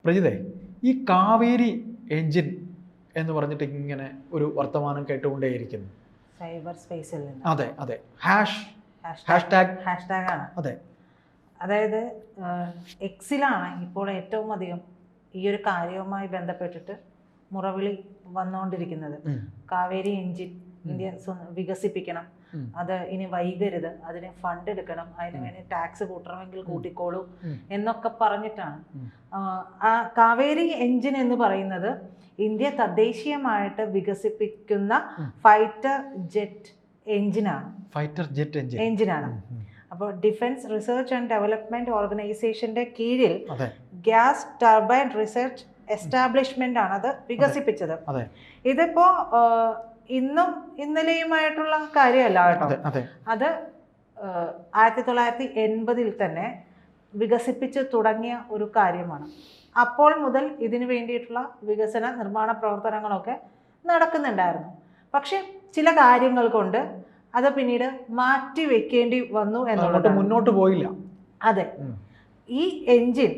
പ്രജിതേ, ഈ കാവേരി എഞ്ചിൻ എന്ന് പറഞ്ഞിട്ട് ഇങ്ങനെ ഒരു വർത്തമാനം കേട്ടുകൊണ്ടേയിരിക്കുന്നു സൈബർ സ്പേസിൽ നിന്ന്. അതെ അതെ, ഹാഷ്ടാഗ് ആണ്. അതെ, അതായത് എക്സിലാണ് ഇപ്പോൾ ഏറ്റവും അധികം ഈ ഒരു കാര്യവുമായി ബന്ധപ്പെട്ടിട്ട് മുറവിളി വന്നുകൊണ്ടിരിക്കുന്നത്. കാവേരി എഞ്ചിൻ ഇന്ത്യ വികസിപ്പിക്കണം, അത് ഇനി വൈകരുത്, അതിന് ഫണ്ട് എടുക്കണം, അതിന് വേണ്ടി ടാക്സ് കൂട്ടണമെങ്കിൽ കൂട്ടിക്കോളൂ എന്നൊക്കെ പറഞ്ഞിട്ടാണ്. ആ കാവേരി എഞ്ചിൻ എന്ന് പറയുന്നത് ഇന്ത്യ തദ്ദേശീയമായിട്ട് വികസിപ്പിക്കുന്ന ഫൈറ്റർ ജെറ്റ് എഞ്ചിനാണ്. അപ്പോൾ ഡിഫൻസ് റിസർച്ച് ആൻഡ് ഡെവലപ്മെന്റ് ഓർഗനൈസേഷന്റെ കീഴിൽ ഗ്യാസ് ടർബൈൻ റിസർച്ച് എസ്റ്റാബ്ലിഷ്മെന്റ് ആണ് അത് വികസിപ്പിച്ചത്. ഇതിപ്പോ ഇന്നും ഇന്നലെയുമായിട്ടുള്ള കാര്യമല്ല കേട്ടോ. അത് 1980 തന്നെ വികസിപ്പിച്ച് തുടങ്ങിയ ഒരു കാര്യമാണ്. അപ്പോൾ മുതൽ ഇതിനു വേണ്ടിയിട്ടുള്ള വികസന നിർമ്മാണ പ്രവർത്തനങ്ങളൊക്കെ നടക്കുന്നുണ്ടായിരുന്നു. പക്ഷെ ചില കാര്യങ്ങൾ കൊണ്ട് അത് പിന്നീട് മാറ്റി വെക്കേണ്ടി വന്നു എന്നുള്ളത്, മുന്നോട്ട് പോയില്ല. അതെ, ഈ എൻജിൻ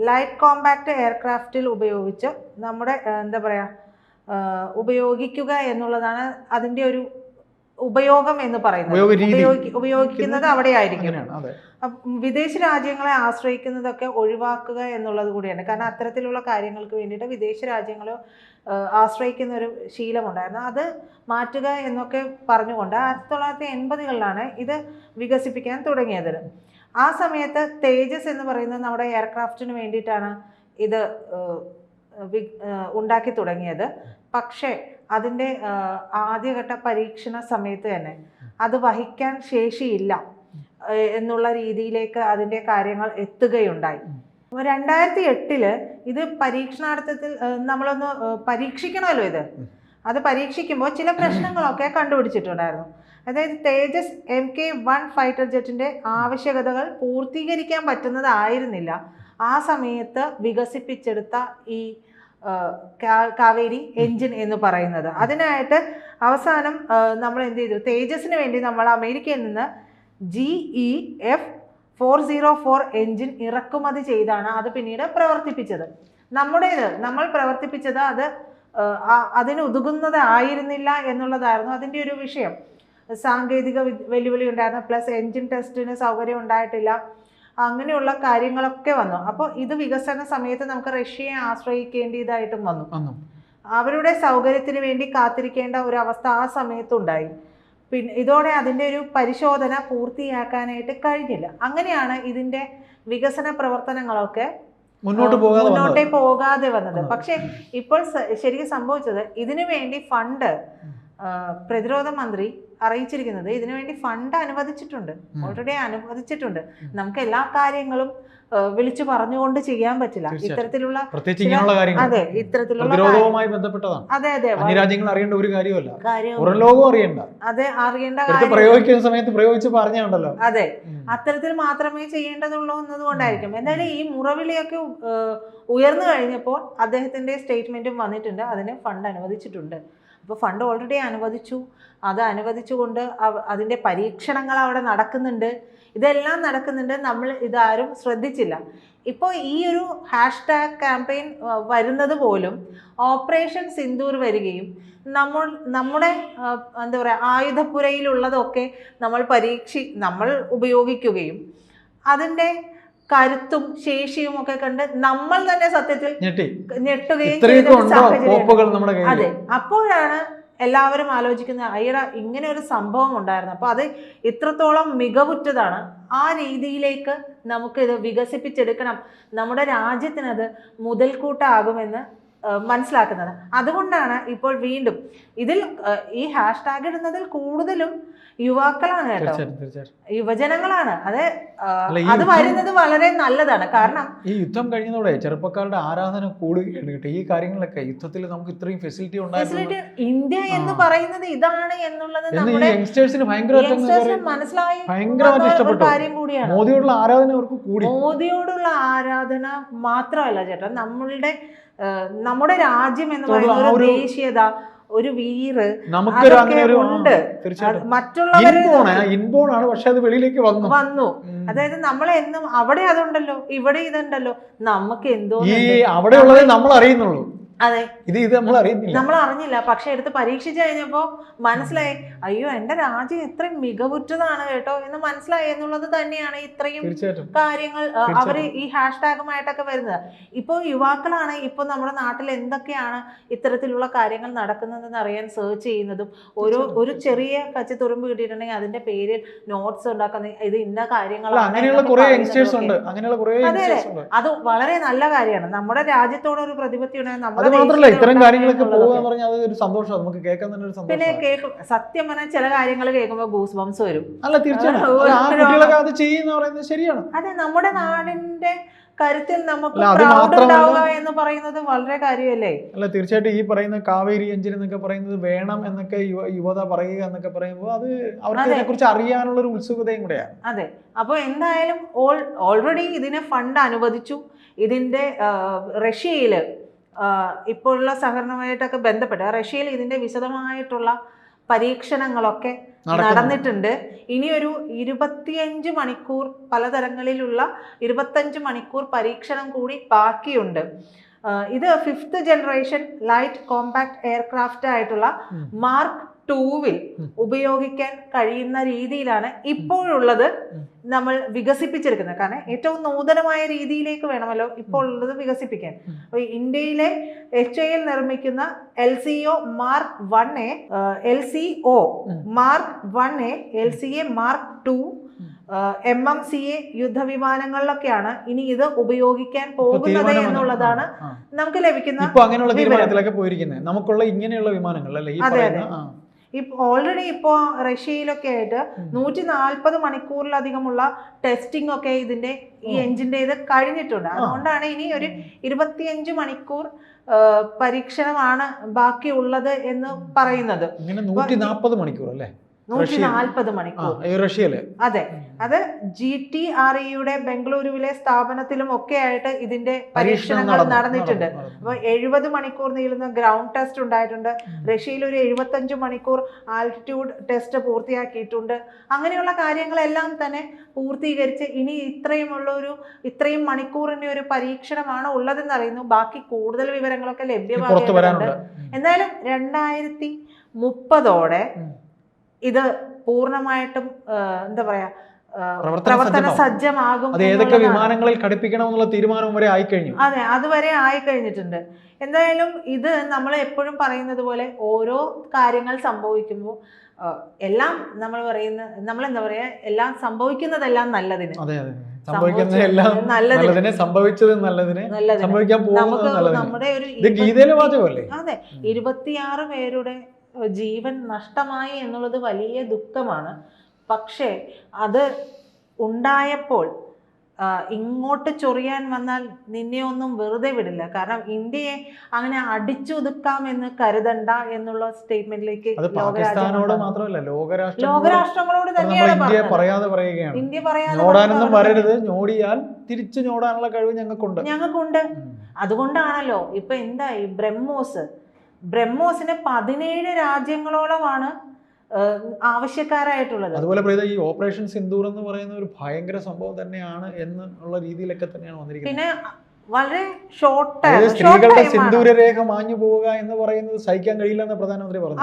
ലൈറ്റ് കോമ്പാക്ട് എയർക്രാഫ്റ്റിൽ ഉപയോഗിച്ച് നമ്മുടെ എന്താ പറയാ ഉപയോഗിക്കുക എന്നുള്ളതാണ് അതിൻ്റെ ഒരു ഉപയോഗം എന്ന് പറയുന്നത്. ഉപയോഗിക്കുന്നത് അവിടെയായിരിക്കും. വിദേശ രാജ്യങ്ങളെ ആശ്രയിക്കുന്നതൊക്കെ ഒഴിവാക്കുക എന്നുള്ളത് കൂടിയാണ്. കാരണം അത്തരത്തിലുള്ള കാര്യങ്ങൾക്ക് വേണ്ടിയിട്ട് വിദേശ രാജ്യങ്ങളെ ആശ്രയിക്കുന്ന ഒരു ശീലമുണ്ടായിരുന്നു. അത് മാറ്റുക എന്നൊക്കെ പറഞ്ഞുകൊണ്ട് 1980-കളിലാണ് ഇത് വികസിപ്പിക്കാൻ തുടങ്ങിയത്. ആ സമയത്ത് തേജസ് എന്ന് പറയുന്നത് നമ്മുടെ എയർക്രാഫ്റ്റിന് വേണ്ടിയിട്ടാണ് ഇത് ഉണ്ടാക്കി തുടങ്ങിയത്. പക്ഷേ അതിൻ്റെ ആദ്യഘട്ട പരീക്ഷണ സമയത്ത് തന്നെ അത് വഹിക്കാൻ ശേഷിയില്ല എന്നുള്ള രീതിയിലേക്ക് അതിൻ്റെ കാര്യങ്ങൾ എത്തുകയുണ്ടായി. 2008 ഇത് പരീക്ഷണാർത്ഥത്തിൽ നമ്മളൊന്ന് പരീക്ഷിക്കണമല്ലോ. അത് പരീക്ഷിക്കുമ്പോൾ ചില പ്രശ്നങ്ങളൊക്കെ കണ്ടുപിടിച്ചിട്ടുണ്ടായിരുന്നു. അതായത് തേജസ് MK-1 ഫൈറ്റർ ജെറ്റിൻ്റെ ആവശ്യകതകൾ പൂർത്തീകരിക്കാൻ പറ്റുന്നതായിരുന്നില്ല ആ സമയത്ത് വികസിപ്പിച്ചെടുത്ത ഈ കാവേരി എഞ്ചിൻ എന്ന് പറയുന്നത്. അതിനായിട്ട് അവസാനം നമ്മൾ എന്ത് ചെയ്തു, തേജസിന് വേണ്ടി നമ്മൾ അമേരിക്കയിൽ നിന്ന് GEF-404 എഞ്ചിൻ ഇറക്കുമതി ചെയ്താണ് അത് പിന്നീട് പ്രവർത്തിപ്പിച്ചത്. നമ്മൾ പ്രവർത്തിപ്പിച്ചത് അത് അതിന് ഉതകുന്നതായിരുന്നില്ല എന്നുള്ളതായിരുന്നു അതിൻ്റെ ഒരു വിഷയം. സാങ്കേതിക വെല്ലുവിളി ഉണ്ടായിരുന്നു, പ്ലസ് എഞ്ചിൻ ടെസ്റ്റിന് സൗകര്യം ഉണ്ടായിട്ടില്ല, അങ്ങനെയുള്ള കാര്യങ്ങളൊക്കെ വന്നു. അപ്പോൾ ഇത് വികസന സമയത്ത് നമുക്ക് റഷ്യയെ ആശ്രയിക്കേണ്ടതായിട്ടും വന്നു. അവരുടെ സൗകര്യത്തിന് വേണ്ടി കാത്തിരിക്കേണ്ട ഒരു അവസ്ഥ ആ സമയത്തുണ്ടായി. പിന്നെ ഇതോടെ അതിൻ്റെ ഒരു പരിശോധന പൂർത്തിയാക്കാനായിട്ട് കഴിഞ്ഞില്ല. അങ്ങനെയാണ് ഇതിൻ്റെ വികസന പ്രവർത്തനങ്ങളൊക്കെ മുന്നോട്ടേ പോകാതെ വന്നത്. പക്ഷെ ഇപ്പോൾ ശരിക്കും സംഭവിച്ചത്, ഇതിനു വേണ്ടി ഫണ്ട് പ്രതിരോധ മന്ത്രി അറിയിച്ചിരിക്കുന്നത് ഇതിനുവേണ്ടി ഫണ്ട് അനുവദിച്ചിട്ടുണ്ട്, ഓൾറെഡി അനുവദിച്ചിട്ടുണ്ട്. നമുക്ക് എല്ലാ കാര്യങ്ങളും വിളിച്ചു പറഞ്ഞുകൊണ്ട് ചെയ്യാൻ പറ്റില്ല. ഇത്തരത്തിലുള്ള അതെ ഇത്തരത്തിലുള്ള അതെ അതെ അറിയേണ്ട ഒരു കാര്യമല്ല, അതെ അറിയേണ്ട പ്രയോഗിക്കുന്ന സമയത്ത് പ്രയോഗിച്ച് പറഞ്ഞുണ്ടല്ലോ. അതെ, അത്തരത്തിൽ മാത്രമേ ചെയ്യേണ്ടതുള്ളൂ എന്നതുകൊണ്ടായിരിക്കും. എന്തായാലും ഈ മുറവിളിയൊക്കെ ഉയർന്നു കഴിഞ്ഞപ്പോൾ അദ്ദേഹത്തിന്റെ സ്റ്റേറ്റ്മെന്റും വന്നിട്ടുണ്ട്, അതിന് ഫണ്ട് അനുവദിച്ചിട്ടുണ്ട്. അപ്പോൾ ഫണ്ട് ഓൾറെഡി അനുവദിച്ചു. അത് അനുവദിച്ചുകൊണ്ട് അതിൻ്റെ പരീക്ഷണങ്ങൾ അവിടെ നടക്കുന്നുണ്ട്, ഇതെല്ലാം നടക്കുന്നുണ്ട്. നമ്മൾ ഇതാരും ശ്രദ്ധിച്ചില്ല. ഇപ്പോൾ ഈ ഒരു ഹാഷ്ടാഗ് ക്യാമ്പയിൻ വരുന്നത് പോലും ഓപ്പറേഷൻ സിന്ദൂർ വരികയും നമ്മുടെ എന്താ പറയുക ആയുധപ്പുരയിലുള്ളതൊക്കെ നമ്മൾ ഉപയോഗിക്കുകയും അതിൻ്റെ കരുത്തും ശേഷിയും ഒക്കെ കണ്ട് നമ്മൾ തന്നെ സത്യത്തിൽ ഞെട്ടുകയും ചെയ്ത. അതെ, അപ്പോഴാണ് എല്ലാവരും ആലോചിക്കുന്നത്, അയ്യടാ ഇങ്ങനെ ഒരു സംഭവം ഉണ്ടായിരുന്നു, അപ്പോൾ അത് ഇത്രത്തോളം മികവുറ്റതാണ്, ആ രീതിയിലേക്ക് നമുക്കിത് വികസിപ്പിച്ചെടുക്കണം, നമ്മുടെ രാജ്യത്തിനത് മുതൽക്കൂട്ടാകുമെന്ന് മനസ്സിലാക്കുന്നത്. അതുകൊണ്ടാണ് ഇപ്പോൾ വീണ്ടും ഇതിൽ ഈ ഹാഷ്ടാഗ് ഇടുന്നതിൽ കൂടുതലും യുവാക്കളാണ് കേട്ടോ, യുവജനങ്ങളാണ്. അത് വരുന്നത് വളരെ നല്ലതാണ്. കാരണം ഈ യുദ്ധം കഴിഞ്ഞതോടെ ചെറുപ്പക്കാരുടെ ആരാധന കൂടുകയാണ് കേട്ടോ. ഈ കാര്യങ്ങളൊക്കെ യുദ്ധത്തിൽ നമുക്ക് ഇത്രയും ഫെസിലിറ്റി ഉണ്ടായിരുന്നു. ഇന്ത്യ എന്ന് പറയുന്നത് ഇതാണ് എന്നുള്ളത് യങ്സ്റ്റേഴ്സിന് മനസ്സിലായ കാര്യം കൂടിയാണ്. മോദിയോടുള്ള ആരാധന അവർക്ക് കൂടി. മോദിയോടുള്ള ആരാധന മാത്രമല്ല ചേട്ടാ, നമ്മുടെ രാജ്യം എന്ന് പറയുന്ന ഒരു ദേശീയത, ഒരു വീറ് നമുക്കൊരു അങ്ങനെ ഒരു ഉണ്ട്. തീർച്ചയായിട്ടും മറ്റുള്ളവര് ഇൻബോൺ ആണ്, പക്ഷെ അത് വെളിയിലേക്ക് വന്നു. അതായത് നമ്മളെന്നും അവിടെ അതുണ്ടല്ലോ, ഇവിടെ ഇതുണ്ടല്ലോ, നമുക്ക് എന്തോ ഈ അവിടെ ഉള്ളത് നമ്മൾ അറിയുന്നുള്ളൂ. അതെ, ഇത് നമ്മൾ അറിയുന്നില്ല, നമ്മൾ അറിഞ്ഞില്ല. പക്ഷെ എടുത്ത് പരീക്ഷിച്ചു കഴിഞ്ഞപ്പോ മനസ്സിലായി, അയ്യോ എന്റെ രാജ്യം ഇത്രയും മികവുറ്റതാണ് കേട്ടോ എന്ന് മനസ്സിലായി എന്നുള്ളത് തന്നെയാണ് ഇത്രയും കാര്യങ്ങൾ അവര് ഈ ഹാഷ്ടാഗുമായിട്ടൊക്കെ വരുന്നത്. ഇപ്പൊ യുവാക്കളാണ് ഇപ്പൊ നമ്മുടെ നാട്ടിൽ എന്തൊക്കെയാണ് ഇത്തരത്തിലുള്ള കാര്യങ്ങൾ നടക്കുന്നതെന്ന് അറിയാൻ സെർച്ച് ചെയ്യുന്നതും, ഒരു ചെറിയ കച്ചിത്തുറുമ്പ് കിട്ടിയിട്ടുണ്ടെങ്കിൽ അതിന്റെ പേരിൽ നോട്ട്സ് ഉണ്ടാക്കുന്ന, ഇത് ഇന്ന കാര്യങ്ങളാണ്. അതെ, അത് വളരെ നല്ല കാര്യമാണ്. നമ്മുടെ രാജ്യത്തോട് ഒരു പ്രതിപത്തി ഉണ്ടായ മാത്രമല്ല ഇത്തരം കാര്യങ്ങളൊക്കെ പോകുക പറഞ്ഞാൽ അത് ഒരു സന്തോഷം, നമുക്ക് കേൾക്കാൻ തന്നെ ഒരു സന്തോഷം. പിന്നെ കേൾക്കും, സത്യം പറഞ്ഞാൽ ചില കാര്യങ്ങൾ കേൾക്കുമ്പോൾ ഗൂസ് ബംസ് വരും. അല്ല തീർച്ചയായിട്ടും അത് ചെയ്യുന്ന പറയുന്നത് ശരിയാണ്. അതെ, നമ്മുടെ നാടിന്റെ കരുത്തിൽ നമുക്ക് പ്രൗഡ് ഉണ്ടാവുക എന്ന് പറയുന്നത് വളരെ കാര്യമല്ലേ. അല്ല തീർച്ചയായിട്ടും ഈ പറയുന്ന കാവേരി എഞ്ചിൻ എന്നൊക്കെ പറയുന്നത് വേണം എന്നൊക്കെ യുവത പറയുക എന്നൊക്കെ പറയുമ്പോൾ അത് അവർക്ക് അതിനെ കുറിച്ച് അറിയാനുള്ള ഒരു ഉത്സുകതയും കൂടെയാണ്. അതെ, അപ്പോൾ എന്തായാലും ഓൾറെഡി ഇതിന് ഫണ്ട് അനുവദിച്ചു. ഇതിന്റെ റഷ്യയില് ഇപ്പോഴുള്ള സഹകരണമായിട്ടൊക്കെ ബന്ധപ്പെട്ട് റഷ്യയിൽ ഇതിന്റെ വിശദമായിട്ടുള്ള പരീക്ഷണങ്ങളൊക്കെ നടന്നിട്ടുണ്ട്. ഇനിയൊരു 25 മണിക്കൂർ പലതരങ്ങളിലുള്ള 25 മണിക്കൂർ പരീക്ഷണം കൂടി ബാക്കിയുണ്ട്. ഇത് 5th generation light compact aircraft ആയിട്ടുള്ള മാർക്ക് 2 ഉപയോഗിക്കാൻ കഴിയുന്ന രീതിയിലാണ് ഇപ്പോഴുള്ളത് നമ്മൾ വികസിപ്പിച്ചെടുക്കുന്നത്. കാരണം ഏറ്റവും നൂതനമായ രീതിയിലേക്ക് വേണമല്ലോ ഇപ്പോൾ ഉള്ളത് വികസിപ്പിക്കാൻ. അപ്പോൾ ഇന്ത്യയിലെ HAL നിർമ്മിക്കുന്ന LCO Mark 1A, LCO Mark 1A, LCA Mark 2, MMCA യുദ്ധവിമാനങ്ങളിലൊക്കെയാണ് ഇനി ഇത് ഉപയോഗിക്കാൻ പോകുന്നത് എന്നുള്ളതാണ് നമുക്ക് ലഭിക്കുന്ന നമുക്കുള്ള ഇങ്ങനെയുള്ള വിമാനങ്ങൾ. ഓൾറെഡി ഇപ്പോൾ റഷ്യയിലൊക്കെ ആയിട്ട് 140 മണിക്കൂറിലധികമുള്ള ടെസ്റ്റിംഗ് ഒക്കെ ഇതിന്റെ ഈ എഞ്ചിന്റെ ഇത് കഴിഞ്ഞിട്ടുണ്ട്. അതുകൊണ്ടാണ് ഇനി ഒരു 25 മണിക്കൂർ പരീക്ഷണമാണ് ബാക്കിയുള്ളത് എന്ന് പറയുന്നത്. 140 മണിക്കൂർ അല്ലേ? 140 മണിക്കൂർ റഷ്യയില്. അതെ, അത് GTREയുടെ ബംഗളൂരുവിലെ സ്ഥാപനത്തിലും ഒക്കെ ആയിട്ട് ഇതിന്റെ പരീക്ഷണങ്ങൾ നടന്നിട്ടുണ്ട്. അപ്പൊ 70 മണിക്കൂർ നീളുന്ന ഗ്രൗണ്ട് ടെസ്റ്റ് ഉണ്ടായിട്ടുണ്ട്. റഷ്യയിൽ ഒരു 75 മണിക്കൂർ ആൾട്ടിറ്റ്യൂഡ് ടെസ്റ്റ് പൂർത്തിയാക്കിയിട്ടുണ്ട്. അങ്ങനെയുള്ള കാര്യങ്ങളെല്ലാം തന്നെ പൂർത്തീകരിച്ച് ഇനി ഇത്രയും മണിക്കൂറിന്റെ ഒരു പരീക്ഷണമാണ് ഉള്ളതെന്ന് അറിയുന്നു. ബാക്കി കൂടുതൽ വിവരങ്ങളൊക്കെ ലഭ്യമാകുന്നുണ്ട്. എന്തായാലും 2030 ഇത് പൂർണ്ണമായിട്ടും എന്താ പറയാ പ്രവർത്തന സജ്ജമാകും. ഏതൊക്കെ വിമാനങ്ങളിൽ ഘടിപ്പിക്കണമെന്നുള്ള തീരുമാനം വരെ ആയിക്കഴിഞ്ഞു. അതെ, അതുവരെ ആയിക്കഴിഞ്ഞിട്ടുണ്ട്. എന്തായാലും ഇത് നമ്മൾ എപ്പോഴും പറയുന്നത് പോലെ ഓരോ കാര്യങ്ങൾ സംഭവിക്കുമ്പോൾ എല്ലാം നമ്മളെന്താ പറയാ, എല്ലാം സംഭവിക്കുന്നതെല്ലാം നല്ലതിന്. നമ്മുടെ ഒരു 26 പേരുടെ ജീവൻ നഷ്ടമായി എന്നുള്ളത് വലിയ ദുഃഖമാണ്. പക്ഷേ അത് ഉണ്ടായപ്പോൾ ഇങ്ങോട്ട് ചൊറിയാൻ വന്നാൽ നിന്നെ ഒന്നും വെറുതെ വിടില്ല. കാരണം ഇന്ത്യയെ അങ്ങനെ അടിച്ചൊതുക്കാമെന്ന് കരുതണ്ട എന്നുള്ള സ്റ്റേറ്റ്മെന്റിലേക്ക് ലോകരാഷ്ട്രങ്ങളോട് തന്നെയാണ് ഇന്ത്യ പറയാതെ ഞോടിയാൽ തിരിച്ചു ഞോടാനുള്ള കഴിവ് ഞങ്ങൾക്കുണ്ട്. അതുകൊണ്ടാണല്ലോ ഇപ്പൊ എന്തായി ബ്രഹ്മോസിന് 17 രാജ്യങ്ങളോളമാണ് ആവശ്യക്കാരായിട്ടുള്ളത്. അതുപോലെ ഈ ഓപ്പറേഷൻ സിന്ദൂർ എന്ന് പറയുന്ന ഒരു ഭയങ്കര സംഭവം തന്നെയാണ് എന്നുള്ള രീതിയിലൊക്കെ തന്നെയാണ് വന്നിരിക്കുന്നത്. പിന്നെ വളരെ സ്ത്രീകളുടെ സിന്ദൂരരേഖ മാഞ്ഞു പോവുക എന്ന് പറയുന്നത് സഹിക്കാൻ കഴിയില്ല എന്ന് പ്രധാനമന്ത്രി പറഞ്ഞു.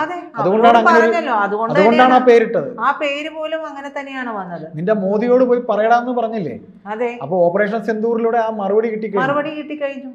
അതുകൊണ്ടാണ് ആ പേരിട്ടത്. ആ പേര് പോലും അങ്ങനെ തന്നെയാണ് വന്നത്. നിന്റെ മോദിയോട് പോയി പറയടാന്ന് പറഞ്ഞില്ലേ? അതെ, അപ്പൊ ഓപ്പറേഷൻ സിന്ദൂറിലൂടെ ആ മറുപടി കിട്ടിക്കഴിഞ്ഞു.